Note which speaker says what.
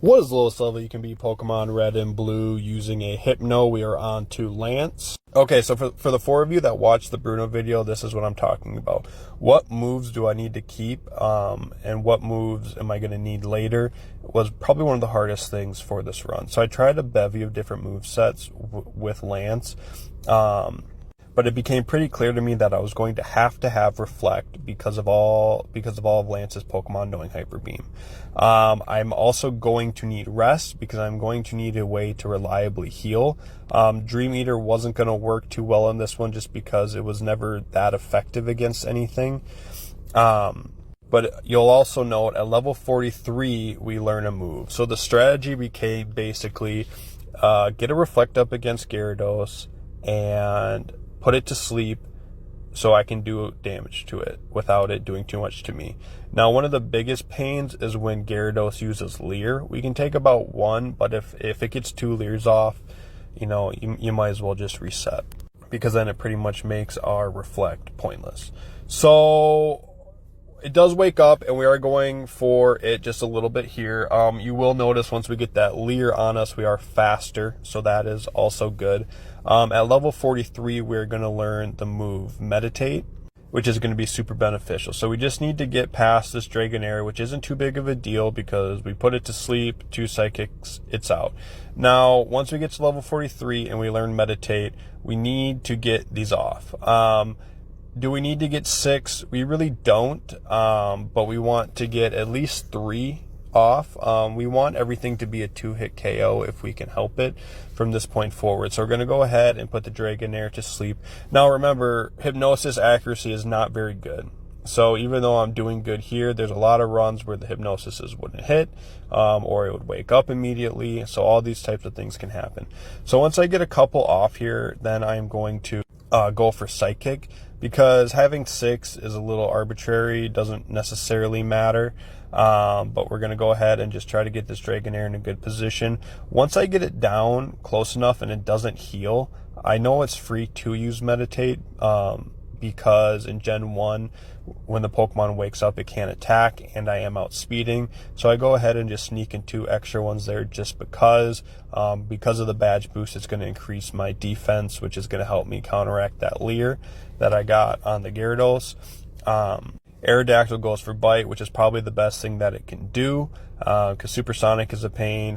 Speaker 1: What is the lowest level you can be Pokemon Red and Blue using a Hypno? We are on to Lance. Okay, so for the four of you that watched the Bruno video, this is what I'm talking about. What moves do I need to keep, and what moves am I going to need later was probably one of the hardest things for this run. So I tried a bevy of different move sets with Lance. But it became pretty clear to me that I was going to have Reflect because of all of Lance's Pokemon knowing Hyper Beam. I'm also going to need Rest because I'm going to need a way to reliably heal. Dream Eater wasn't going to work too well in this one just because it was never that effective against anything. But you'll also note at level 43 we learn a move. So the strategy became basically get a Reflect up against Gyarados and put it to sleep so I can do damage to it without it doing too much to me. Now, one of the biggest pains is when Gyarados uses Leer. We can take about one, but if it gets 2 Leers off, you might as well just reset, because then it pretty much makes our Reflect pointless. So it does wake up, and we are going for it just a little bit here. You will notice once we get that Leer on us, we are faster, so that is also good. At level 43, we're going to learn the move Meditate, which is going to be super beneficial. So we just need to get past this Dragonair, which isn't too big of a deal because we put it to sleep, 2 Psychics, it's out. Now, once we get to level 43 and we learn Meditate, we need to get these off. Do we need to get 6? We really don't, but we want to get at least 3 off. We want everything to be a 2-hit KO if we can help it from this point forward. So we're going to go ahead and put the Dragonair to sleep. Now remember, Hypnosis accuracy is not very good. So even though I'm doing good here, there's a lot of runs where the Hypnosis wouldn't hit, or it would wake up immediately. So all these types of things can happen. So once I get a couple off here, then I'm going to go for Psychic, because having 6 is a little arbitrary, doesn't necessarily matter. But we're going to go ahead and just try to get this Dragonair in a good position. Once I get it down close enough and it doesn't heal, I know it's free to use Meditate, because in Gen 1, when the Pokemon wakes up, it can't attack, and I am outspeeding. So I go ahead and just sneak in 2 extra ones there just because of the badge boost, it's going to increase my defense, which is going to help me counteract that Leer that I got on the Gyarados. Aerodactyl goes for Bite, which is probably the best thing that it can do, because Supersonic is a pain.